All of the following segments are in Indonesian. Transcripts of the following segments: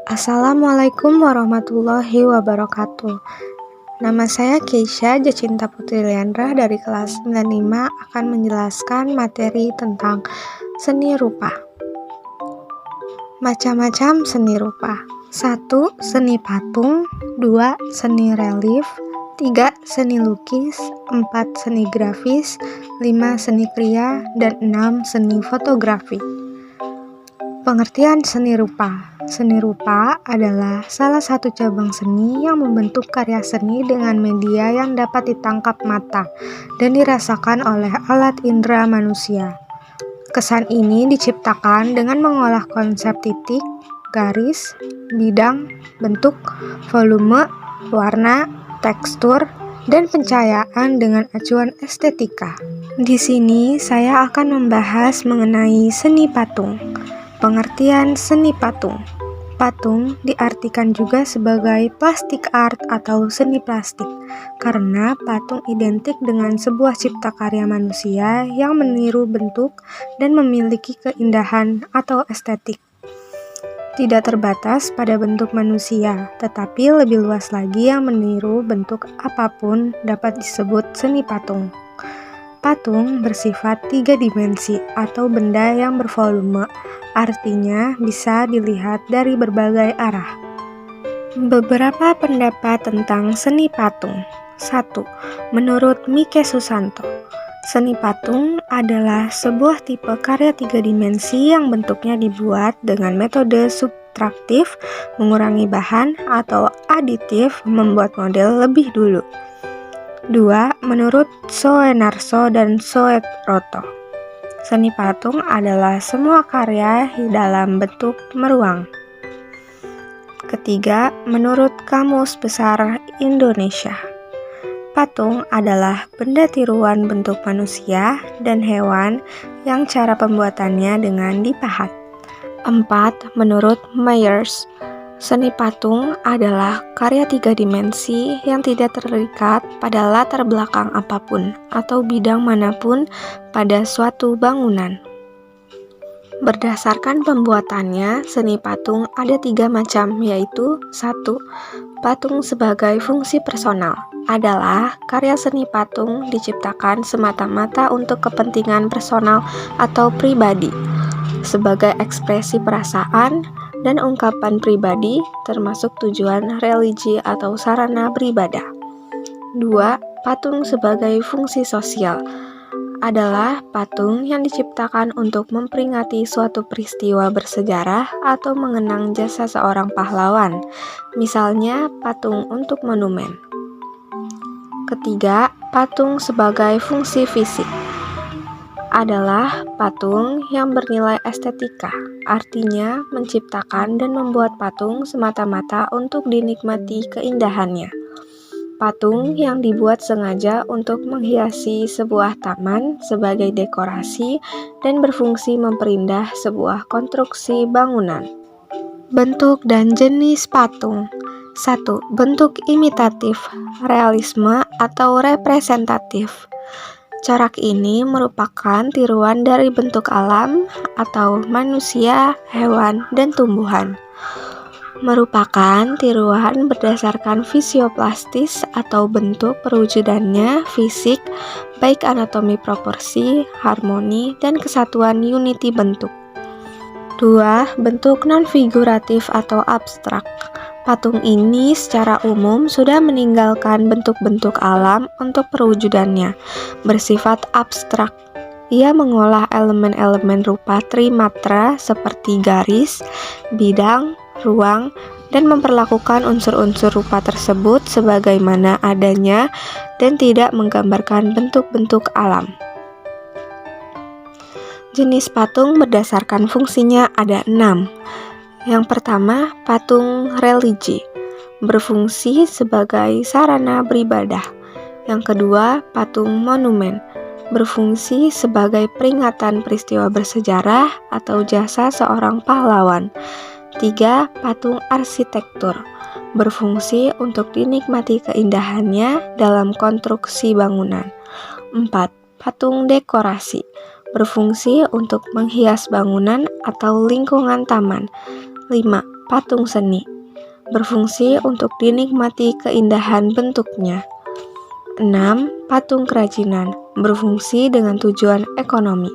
Assalamualaikum warahmatullahi wabarakatuh. Nama saya Keisha Jacinta Putri Leandra dari kelas 95 akan menjelaskan materi tentang seni rupa. Macam-macam seni rupa. 1. Seni patung. 2. Seni relief. 3. Seni lukis. 4. Seni grafis. 5. Seni kriya. Dan 6. Seni fotografi. Pengertian seni rupa. Seni rupa adalah salah satu cabang seni yang membentuk karya seni dengan media yang dapat ditangkap mata dan dirasakan oleh alat indera manusia. Kesan ini diciptakan dengan mengolah konsep titik, garis, bidang, bentuk, volume, warna, tekstur, dan pencahayaan dengan acuan estetika. Di sini saya akan membahas mengenai seni patung. Pengertian seni patung. Patung diartikan juga sebagai plastik art atau seni plastik, karena patung identik dengan sebuah cipta karya manusia yang meniru bentuk dan memiliki keindahan atau estetik. Tidak terbatas pada bentuk manusia, tetapi lebih luas lagi yang meniru bentuk apapun dapat disebut seni patung. Patung bersifat 3 dimensi atau benda yang bervolume, artinya bisa dilihat dari berbagai arah. Beberapa pendapat tentang seni patung. 1. Menurut Mike Susanto, seni patung adalah sebuah tipe karya 3 dimensi yang bentuknya dibuat dengan metode subtraktif, mengurangi bahan, atau aditif, membuat model lebih dulu. 2. Menurut Soenarso dan Soetroto, seni patung adalah semua karya dalam bentuk meruang. Ketiga, menurut Kamus Besar Indonesia, patung adalah benda tiruan bentuk manusia dan hewan yang cara pembuatannya dengan dipahat. 4. Menurut Myers, seni patung adalah karya 3 dimensi yang tidak terikat pada latar belakang apapun atau bidang manapun pada suatu bangunan. Berdasarkan pembuatannya, seni patung ada 3 macam, yaitu 1. Patung sebagai fungsi personal adalah karya seni patung diciptakan semata-mata untuk kepentingan personal atau pribadi, sebagai ekspresi perasaan dan ungkapan pribadi, termasuk tujuan religi atau sarana beribadah. 2. Patung sebagai fungsi sosial adalah patung yang diciptakan untuk memperingati suatu peristiwa bersejarah atau mengenang jasa seorang pahlawan, misalnya patung untuk monumen. Ketiga, patung sebagai fungsi fisik adalah patung yang bernilai estetika, artinya menciptakan dan membuat patung semata-mata untuk dinikmati keindahannya. Patung yang dibuat sengaja untuk menghiasi sebuah taman sebagai dekorasi dan berfungsi memperindah sebuah konstruksi bangunan. Bentuk dan jenis patung. 1. Bentuk imitatif, realisme atau representatif. Corak ini merupakan tiruan dari bentuk alam atau manusia, hewan, dan tumbuhan. Merupakan tiruan berdasarkan fisioplastis atau bentuk perwujudannya fisik, baik anatomi proporsi, harmoni, dan kesatuan unity bentuk. 2. Bentuk non-figuratif atau abstrak. Patung ini secara umum sudah meninggalkan bentuk-bentuk alam untuk perwujudannya, bersifat abstrak. Ia mengolah elemen-elemen rupa trimatra seperti garis, bidang, ruang, dan memperlakukan unsur-unsur rupa tersebut sebagaimana adanya dan tidak menggambarkan bentuk-bentuk alam. Jenis patung berdasarkan fungsinya ada 6. Yang pertama, patung religi, berfungsi sebagai sarana beribadah. Yang kedua, patung monumen, berfungsi sebagai peringatan peristiwa bersejarah atau jasa seorang pahlawan. 3. Patung arsitektur, berfungsi untuk dinikmati keindahannya dalam konstruksi bangunan. 4. Patung dekorasi, berfungsi untuk menghias bangunan atau lingkungan taman. 5. patung seni, berfungsi untuk dinikmati keindahan bentuknya. 6. Patung kerajinan, berfungsi dengan tujuan ekonomi.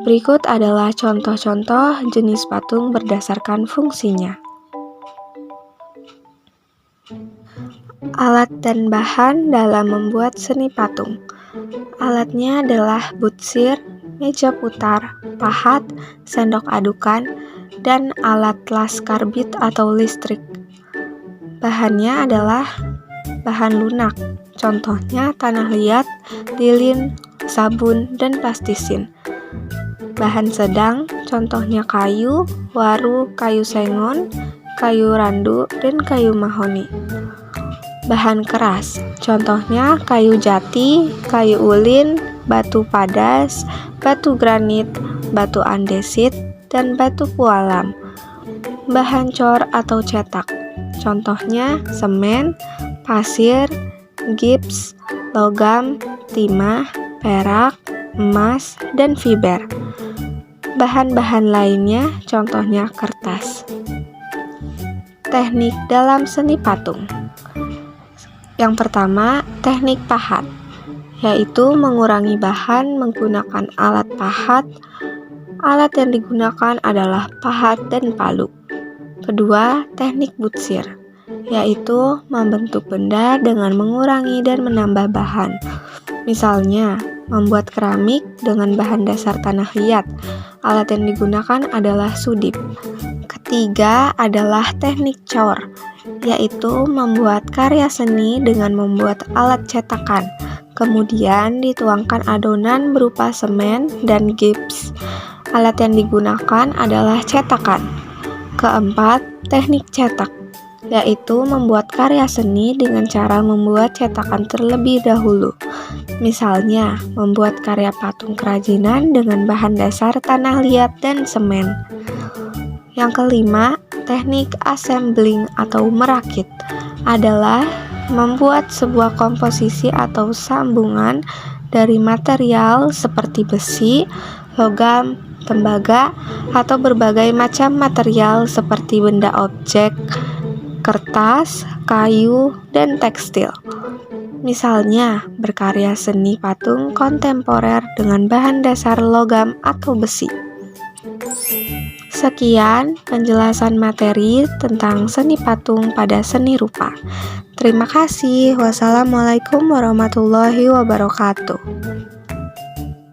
Berikut adalah contoh-contoh jenis patung berdasarkan fungsinya. Alat dan bahan dalam membuat seni patung. Alatnya adalah butsir, meja putar, pahat, sendok adukan, dan alat las karbit atau listrik. Bahannya adalah bahan lunak, contohnya tanah liat, lilin, sabun, dan plastisin. Bahan sedang, contohnya kayu, waru, kayu sengon, kayu randu, dan kayu mahoni. Bahan keras, contohnya kayu jati, kayu ulin, batu padas, batu granit, batu andesit, dan batu pualam. Bahan cor atau cetak, contohnya semen, pasir, gips, logam, timah, perak, emas, dan fiber. Bahan-bahan lainnya contohnya kertas. Teknik dalam seni patung. Yang pertama, teknik pahat, yaitu mengurangi bahan menggunakan alat pahat. Alat yang digunakan adalah pahat dan palu. Kedua, teknik butsir, yaitu membentuk benda dengan mengurangi dan menambah bahan. Misalnya, membuat keramik dengan bahan dasar tanah liat. Alat yang digunakan adalah sudip. Ketiga adalah teknik cor, yaitu membuat karya seni dengan membuat alat cetakan, kemudian dituangkan adonan berupa semen dan gips. Alat yang digunakan adalah cetakan. Keempat, teknik cetak, yaitu membuat karya seni dengan cara membuat cetakan terlebih dahulu. Misalnya, membuat karya patung kerajinan dengan bahan dasar tanah liat dan semen. Yang kelima, teknik assembling atau merakit adalah membuat sebuah komposisi atau sambungan dari material seperti besi, logam, tembaga, atau berbagai macam material seperti benda objek, kertas, kayu, dan tekstil. Misalnya, berkarya seni patung kontemporer dengan bahan dasar logam atau besi. Sekian penjelasan materi tentang seni patung pada seni rupa. Terima kasih. Wassalamualaikum warahmatullahi wabarakatuh.